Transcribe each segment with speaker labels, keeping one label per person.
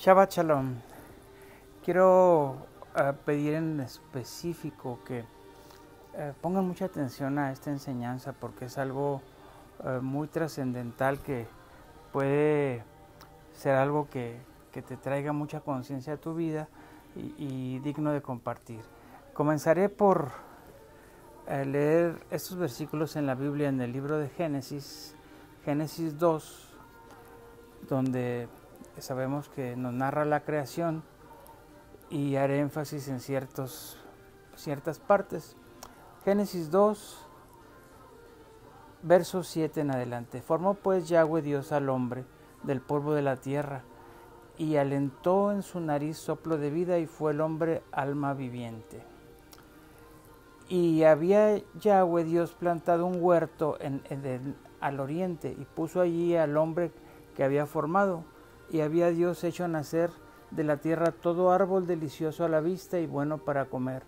Speaker 1: Shabbat Shalom. Quiero pedir en específico que pongan mucha atención a esta enseñanza porque es algo muy trascendental que puede ser algo que te traiga mucha conciencia a tu vida y digno de compartir. Comenzaré por leer estos versículos en la Biblia en el libro de Génesis 2, donde sabemos que nos narra la creación y haré énfasis en ciertas partes. Génesis 2, verso 7 en adelante. Formó pues Yahweh Dios al hombre del polvo de la tierra y alentó en su nariz soplo de vida y fue el hombre alma viviente. Y había Yahweh Dios plantado un huerto al oriente y puso allí al hombre que había formado. Y había Dios hecho nacer de la tierra todo árbol delicioso a la vista y bueno para comer.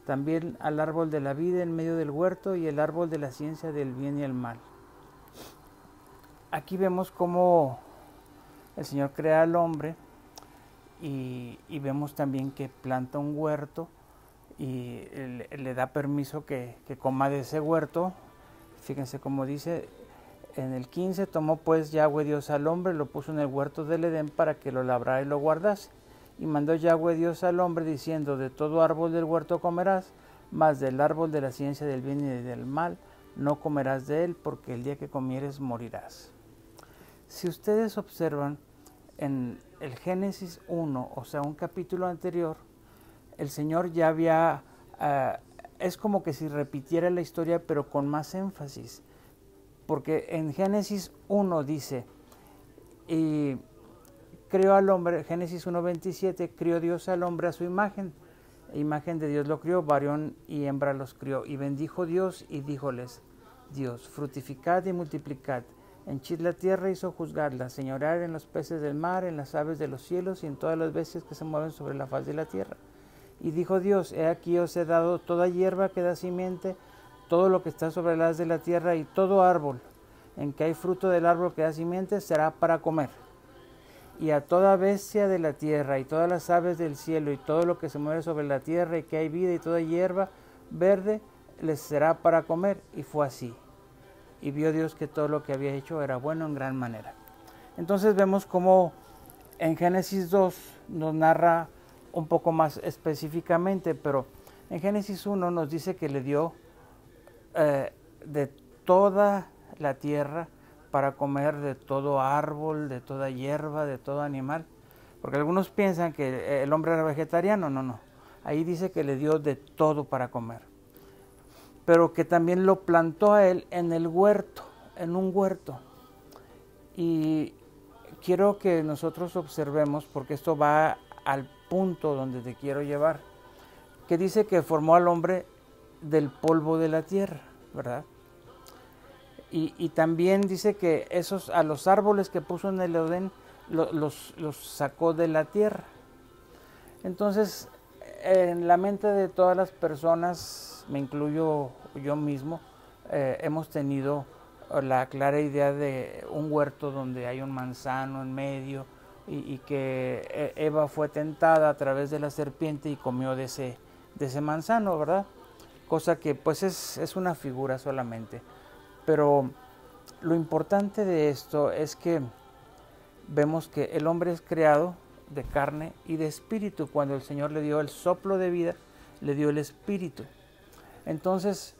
Speaker 1: También al árbol de la vida en medio del huerto y el árbol de la ciencia del bien y el mal. Aquí vemos cómo el Señor crea al hombre y vemos también que planta un huerto y le da permiso que coma de ese huerto. Fíjense cómo dice en el 15, tomó pues Yahweh Dios al hombre, lo puso en el huerto del Edén para que lo labrara y lo guardase. Y mandó Yahweh Dios al hombre diciendo, de todo árbol del huerto comerás, mas del árbol de la ciencia del bien y del mal no comerás de él, porque el día que comieres morirás. Si ustedes observan en el Génesis 1, o sea, un capítulo anterior, el Señor ya había, es como que si repitiera la historia, pero con más énfasis. Porque en Génesis 1 dice, y creó al hombre, Génesis 1:27, crió Dios al hombre a su imagen de Dios lo crió, varón y hembra los crió, y bendijo Dios y díjoles, Dios, fructificad y multiplicad, henchid la tierra y sojuzgadla, señoread en los peces del mar, en las aves de los cielos y en todas las bestias que se mueven sobre la faz de la tierra. Y dijo Dios, he aquí os he dado toda hierba que da simiente, todo lo que está sobre las haz de la tierra y todo árbol en que hay fruto del árbol que da simiente será para comer. Y a toda bestia de la tierra y todas las aves del cielo y todo lo que se mueve sobre la tierra y que hay vida y toda hierba verde les será para comer. Y fue así. Y vio Dios que todo lo que había hecho era bueno en gran manera. Entonces vemos cómo en Génesis 2 nos narra un poco más específicamente, pero en Génesis 1 nos dice que le dio de toda la tierra para comer de todo árbol, de toda hierba, de todo animal. Porque algunos piensan que el hombre era vegetariano, no. Ahí dice que le dio de todo para comer. Pero que también lo plantó a él en el huerto, en un huerto. Y quiero que nosotros observemos, porque esto va al punto donde te quiero llevar, que dice que formó al hombre del polvo de la tierra, ¿verdad? Y también dice que a los árboles que puso en el Edén los sacó de la tierra. Entonces, en la mente de todas las personas, me incluyo yo mismo, hemos tenido la clara idea de un huerto donde hay un manzano en medio y que Eva fue tentada a través de la serpiente y comió de ese manzano, ¿verdad? Cosa que pues es una figura solamente. Pero lo importante de esto es que vemos que el hombre es creado de carne y de espíritu. Cuando el Señor le dio el soplo de vida, le dio el espíritu. Entonces,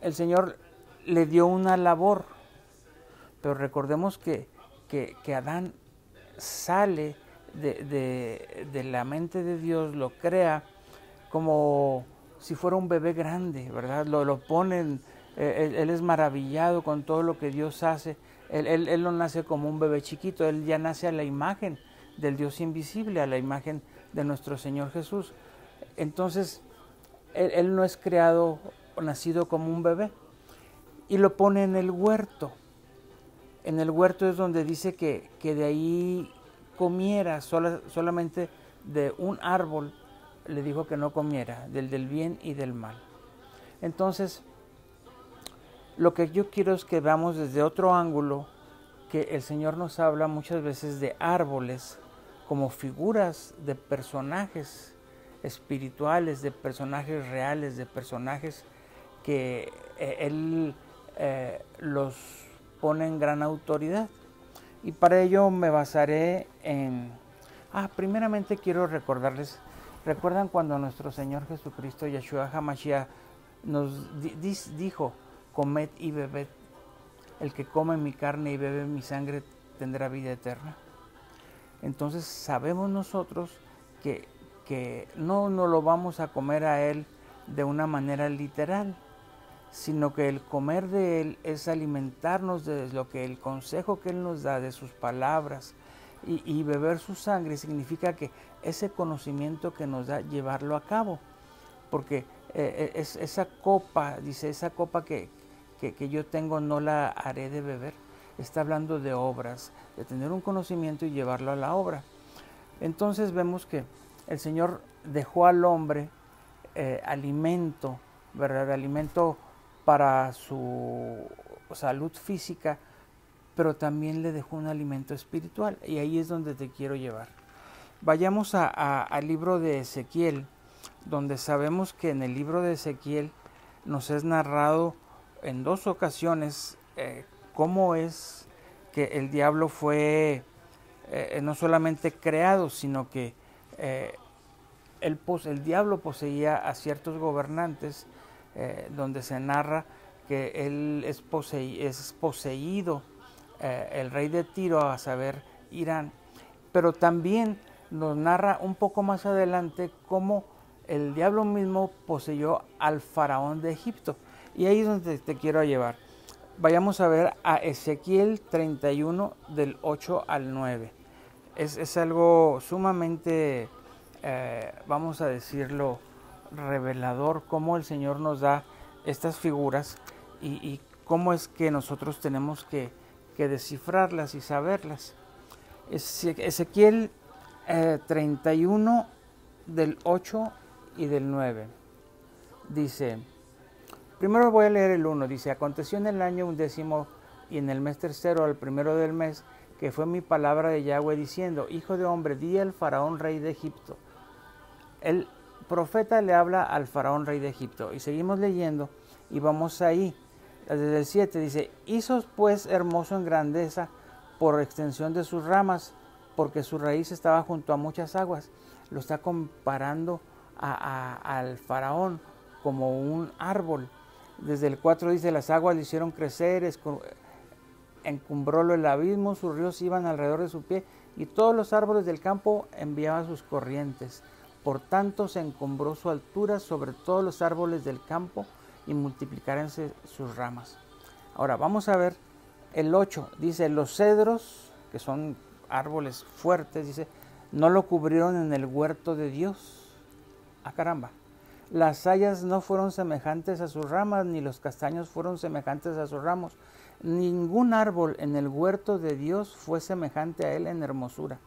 Speaker 1: el Señor le dio una labor. Pero recordemos que Adán sale de la mente de Dios, lo crea como si fuera un bebé grande, ¿verdad? Lo ponen, él es maravillado con todo lo que Dios hace. Él no nace como un bebé chiquito, él ya nace a la imagen del Dios invisible, a la imagen de nuestro Señor Jesús. Entonces, él no es creado o nacido como un bebé. Y lo pone en el huerto. En el huerto es donde dice que de ahí comiera, solamente de un árbol le dijo que no comiera, del bien y del mal. Entonces, lo que yo quiero es que veamos desde otro ángulo que el Señor nos habla muchas veces de árboles como figuras de personajes espirituales, de personajes reales, de personajes que él los pone en gran autoridad. Y para ello me basaré en... primeramente quiero recordarles, ¿recuerdan cuando nuestro Señor Jesucristo, Yeshua HaMashiach, nos dijo, comed y bebed, el que come mi carne y bebe mi sangre tendrá vida eterna? Entonces sabemos nosotros que no nos lo vamos a comer a Él de una manera literal, sino que el comer de Él es alimentarnos de lo que el consejo que Él nos da, de sus palabras, y beber su sangre significa que ese conocimiento que nos da, llevarlo a cabo, porque esa copa, dice, esa copa que yo tengo no la haré de beber. Está hablando de obras, de tener un conocimiento y llevarlo a la obra. Entonces vemos que el Señor dejó al hombre alimento, ¿verdad? Alimento para su salud física, pero también le dejó un alimento espiritual, y ahí es donde te quiero llevar. Vayamos al libro de Ezequiel, donde sabemos que en el libro de Ezequiel nos es narrado en 2 ocasiones cómo es que el diablo fue no solamente creado, sino que el diablo poseía a ciertos gobernantes, donde se narra que él es poseído, el rey de Tiro, a saber, Irán, pero también nos narra un poco más adelante cómo el diablo mismo poseyó al faraón de Egipto. Y ahí es donde te quiero llevar. Vayamos a ver a Ezequiel 31 del 8 al 9. Es algo sumamente, vamos a decirlo, revelador, cómo el Señor nos da estas figuras y cómo es que nosotros tenemos que descifrarlas y saberlas. Ezequiel 31 del 8 y del 9 dice, primero voy a leer el 1, dice, aconteció en el año 11 y en el mes 3 al primero del mes, que fue mi palabra de Yahweh diciendo, hijo de hombre, di al faraón rey de Egipto. El profeta le habla al faraón rey de Egipto, y seguimos leyendo y vamos ahí, desde el 7 dice, hizo pues hermoso en grandeza por extensión de sus ramas, porque su raíz estaba junto a muchas aguas. Lo está comparando al faraón como un árbol. Desde el 4 dice, las aguas le hicieron crecer, encumbrólo el abismo, sus ríos iban alrededor de su pie, y todos los árboles del campo enviaban sus corrientes. Por tanto se encumbró su altura sobre todos los árboles del campo, y multiplicaronse sus ramas. Ahora vamos a ver el 8, dice, los cedros, que son árboles fuertes, dice, no lo cubrieron en el huerto de Dios. Caramba. Las hayas no fueron semejantes a sus ramas, ni los castaños fueron semejantes a sus ramos. Ningún árbol en el huerto de Dios fue semejante a él en hermosura.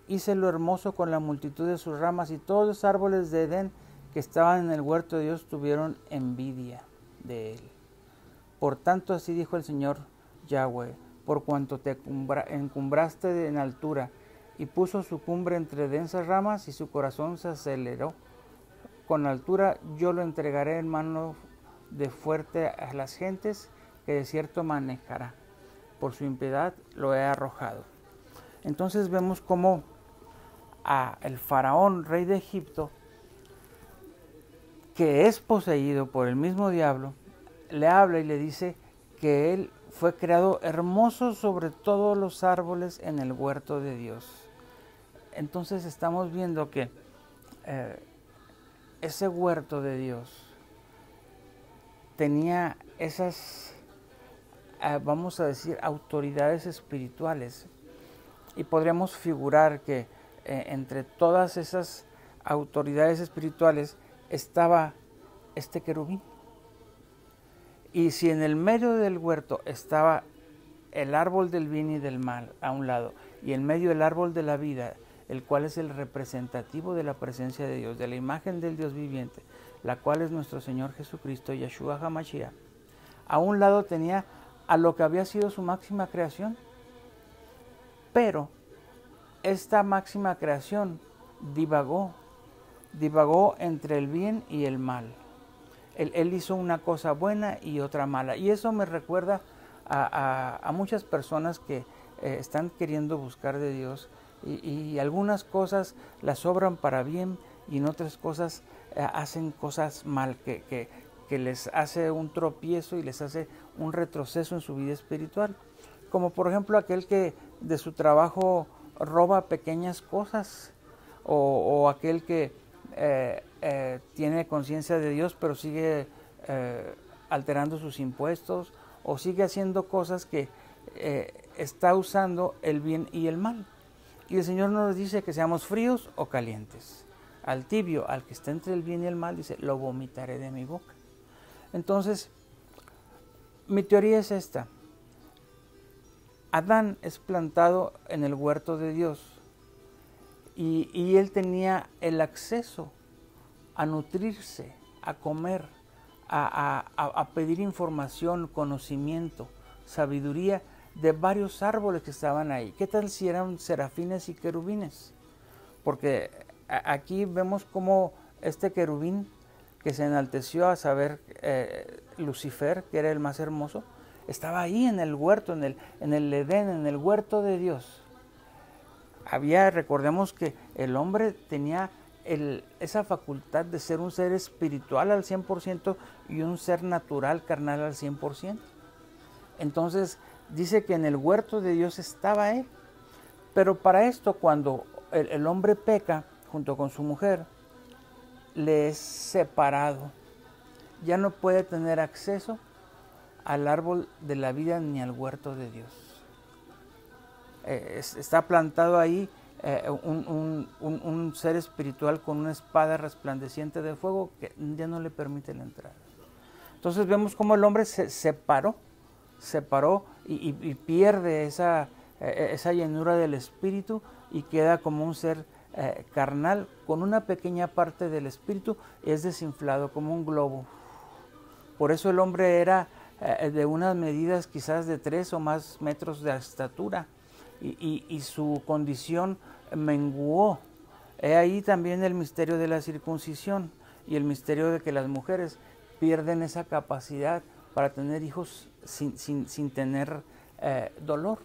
Speaker 1: Hice lo hermoso con la multitud de sus ramas, y todos los árboles de Edén que estaban en el huerto de Dios tuvieron envidia de él. Por tanto, así dijo el Señor Yahweh, por cuanto te encumbraste en altura, y puso su cumbre entre densas ramas, y su corazón se aceleró con altura, yo lo entregaré en mano de fuerte a las gentes, que de cierto manejará. Por su impiedad lo he arrojado. Entonces vemos cómo el faraón, rey de Egipto, que es poseído por el mismo diablo, le habla y le dice que él fue creado hermoso sobre todos los árboles en el huerto de Dios. Entonces estamos viendo que ese huerto de Dios tenía esas, vamos a decir, autoridades espirituales, y podríamos figurar que entre todas esas autoridades espirituales estaba este querubín. Y si en el medio del huerto estaba el árbol del bien y del mal a un lado, y en medio el árbol de la vida, el cual es el representativo de la presencia de Dios, de la imagen del Dios viviente, la cual es nuestro Señor Jesucristo, Yeshua HaMashiach, a un lado tenía a lo que había sido su máxima creación, pero esta máxima creación divagó entre el bien y el mal. Él hizo una cosa buena y otra mala. Y eso me recuerda a muchas personas que están queriendo buscar de Dios y algunas cosas las obran para bien y en otras cosas hacen cosas mal, que les hace un tropiezo y les hace un retroceso en su vida espiritual. Como por ejemplo aquel que de su trabajo roba pequeñas cosas, o aquel que tiene conciencia de Dios pero sigue alterando sus impuestos, o sigue haciendo cosas que está usando el bien y el mal. Y el Señor nos dice que seamos fríos o calientes. Al tibio, al que está entre el bien y el mal, dice, lo vomitaré de mi boca. Entonces, mi teoría es esta. Adán es plantado en el huerto de Dios y él tenía el acceso a nutrirse, a comer, a pedir información, conocimiento, sabiduría de varios árboles que estaban ahí. ¿Qué tal si eran serafines y querubines? Porque aquí vemos cómo este querubín que se enalteció a saber Lucifer, que era el más hermoso, estaba ahí en el huerto, en el Edén, en el huerto de Dios. Recordemos que el hombre tenía esa facultad de ser un ser espiritual al 100% y un ser natural, carnal al 100%. Entonces dice que en el huerto de Dios estaba él. Pero para esto, cuando el hombre peca junto con su mujer, le es separado. Ya no puede tener acceso al árbol de la vida ni al huerto de Dios. Está plantado ahí un ser espiritual con una espada resplandeciente de fuego que ya no le permite la entrada. Entonces vemos cómo el hombre se separó y pierde esa llenura del espíritu y queda como un ser carnal con una pequeña parte del espíritu, es desinflado como un globo. Por eso el hombre era de unas medidas quizás de 3 o más metros de estatura y su condición menguó. He ahí también el misterio de la circuncisión y el misterio de que las mujeres pierden esa capacidad para tener hijos sin tener dolor.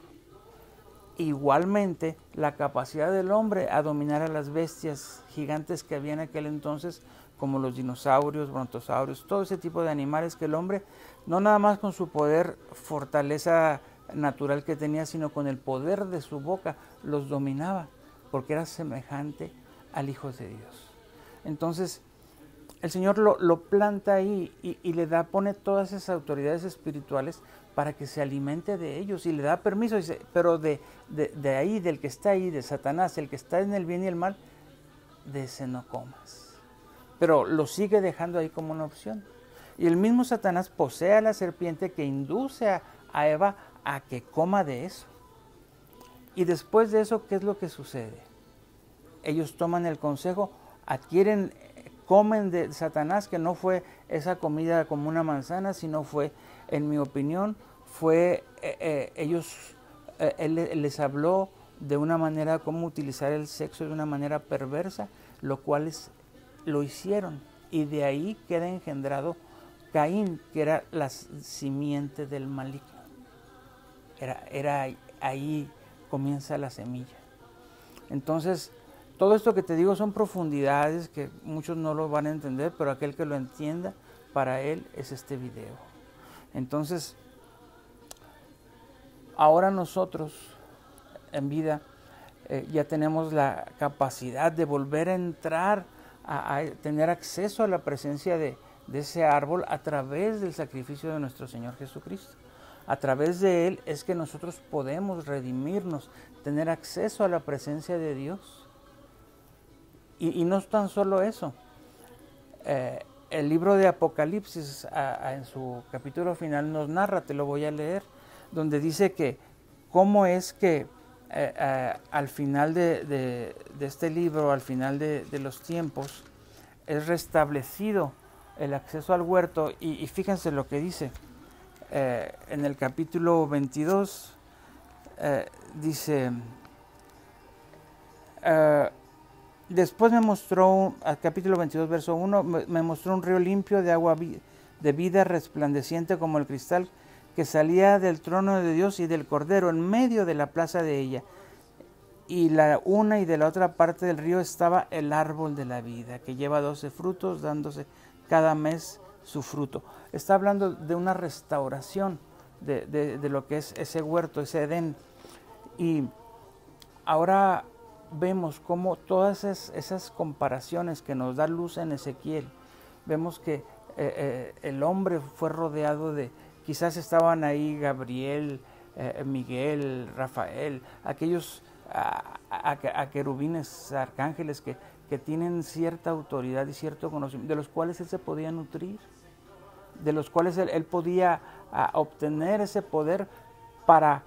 Speaker 1: Igualmente, la capacidad del hombre a dominar a las bestias gigantes que había en aquel entonces, como los dinosaurios, brontosaurios, todo ese tipo de animales que el hombre, no nada más con su poder, fortaleza natural que tenía, sino con el poder de su boca, los dominaba, porque era semejante al Hijo de Dios. Entonces, el Señor lo planta ahí y le pone todas esas autoridades espirituales para que se alimente de ellos y le da permiso, dice, pero de ahí, del que está ahí, de Satanás, el que está en el bien y el mal, de ese no comas. Pero lo sigue dejando ahí como una opción. Y el mismo Satanás posee a la serpiente que induce a Eva a que coma de eso. Y después de eso, ¿qué es lo que sucede? Ellos toman el consejo, comen de Satanás, que no fue esa comida como una manzana, sino fue, en mi opinión, él les habló de una manera cómo utilizar el sexo de una manera perversa, lo cual lo hicieron, y de ahí queda engendrado Caín, que era la simiente del maligno. Ahí comienza la semilla. Entonces, todo esto que te digo son profundidades que muchos no lo van a entender, pero aquel que lo entienda, para él es este video. Entonces, ahora nosotros en vida ya tenemos la capacidad de volver a entrar, a tener acceso a la presencia de ese árbol a través del sacrificio de nuestro Señor Jesucristo. A través de Él es que nosotros podemos redimirnos, tener acceso a la presencia de Dios. Y no es tan solo eso. El libro de Apocalipsis, en su capítulo final, nos narra, te lo voy a leer, donde dice que cómo es que al final de este libro, al final de los tiempos, es restablecido el acceso al huerto. Y fíjense lo que dice en el capítulo 22, dice: Después me mostró, al capítulo 22, verso 1, me mostró un río limpio de agua de vida, resplandeciente como el cristal, que salía del trono de Dios y del Cordero, en medio de la plaza de ella. Y la una y de la otra parte del río estaba el árbol de la vida, que lleva 12 frutos, dándose cada mes su fruto. Está hablando de una restauración de lo que es ese huerto, ese Edén. Y ahora vemos cómo todas esas comparaciones que nos da luz en Ezequiel, vemos que el hombre fue rodeado de, quizás estaban ahí Gabriel, Miguel, Rafael, aquellos a querubines, arcángeles que tienen cierta autoridad y cierto conocimiento, de los cuales él se podía nutrir, de los cuales él podía obtener ese poder para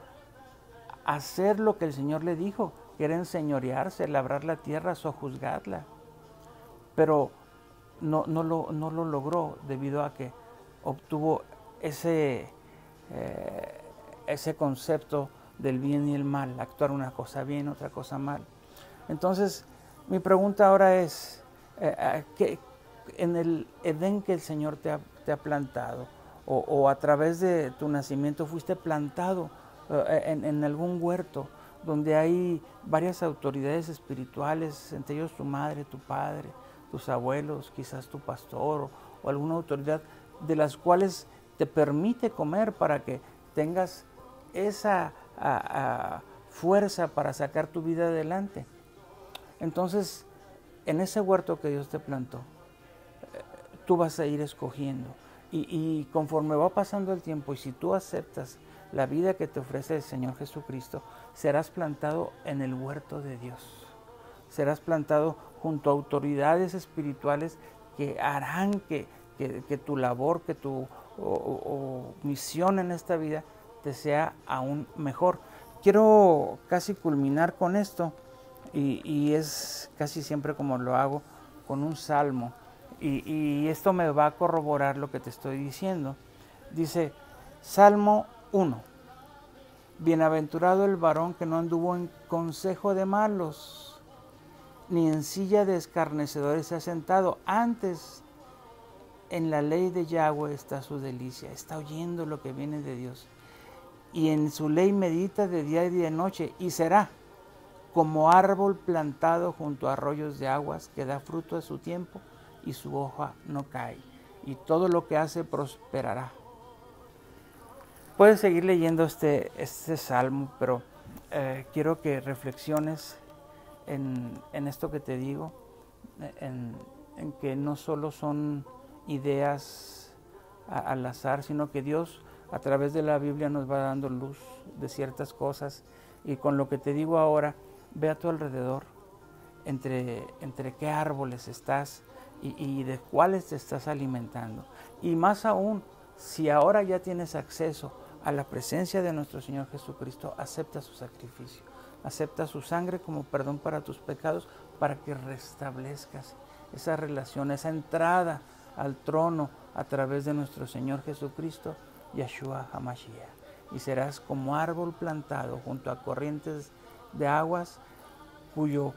Speaker 1: hacer lo que el Señor le dijo, que era enseñorearse, labrar la tierra, sojuzgarla. Pero no lo logró debido a que obtuvo ese concepto del bien y el mal, actuar una cosa bien, otra cosa mal. Entonces, mi pregunta ahora es, ¿qué, en el Edén que el Señor te ha plantado, o a través de tu nacimiento fuiste plantado en algún huerto donde hay varias autoridades espirituales, entre ellos tu madre, tu padre, tus abuelos, quizás tu pastor o alguna autoridad de las cuales te permite comer para que tengas esa fuerza para sacar tu vida adelante? Entonces, en ese huerto que Dios te plantó, tú vas a ir escogiendo. Y conforme va pasando el tiempo, y si tú aceptas la vida que te ofrece el Señor Jesucristo, serás plantado en el huerto de Dios. Serás plantado junto a autoridades espirituales que harán que tu labor, que tu misión en esta vida te sea aún mejor. Quiero casi culminar con esto, y es casi siempre como lo hago, con un salmo. Y esto me va a corroborar lo que te estoy diciendo. Dice, Salmo 1. Bienaventurado el varón que no anduvo en consejo de malos, ni en silla de escarnecedores se ha sentado. Antes, en la ley de Yahweh está su delicia. Está oyendo lo que viene de Dios. Y en su ley medita de día y de noche. Y será como árbol plantado junto a arroyos de aguas, que da fruto a su tiempo y su hoja no cae, y todo lo que hace prosperará. Puedes seguir leyendo este salmo, pero quiero que reflexiones en esto que te digo, en que no solo son ideas al azar, sino que Dios a través de la Biblia nos va dando luz de ciertas cosas. Y con lo que te digo ahora, ve a tu alrededor, entre qué árboles estás y de cuáles te estás alimentando. Y más aún, si ahora ya tienes acceso a la presencia de nuestro Señor Jesucristo, acepta su sacrificio, acepta su sangre como perdón para tus pecados, para que restablezcas esa relación, esa entrada al trono a través de nuestro Señor Jesucristo, Yeshua HaMashiach. Y serás como árbol plantado junto a corrientes de aguas, cuyo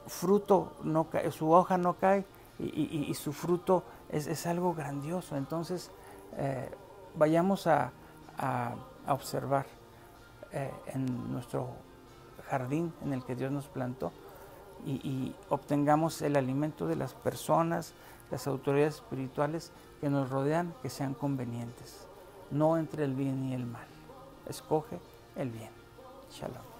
Speaker 1: fruto no cae, su hoja no cae, y su fruto es algo grandioso. Entonces, vayamos a observar en nuestro jardín en el que Dios nos plantó, y obtengamos el alimento de las personas, las autoridades espirituales que nos rodean, que sean convenientes, no entre el bien y el mal. Escoge el bien. Shalom.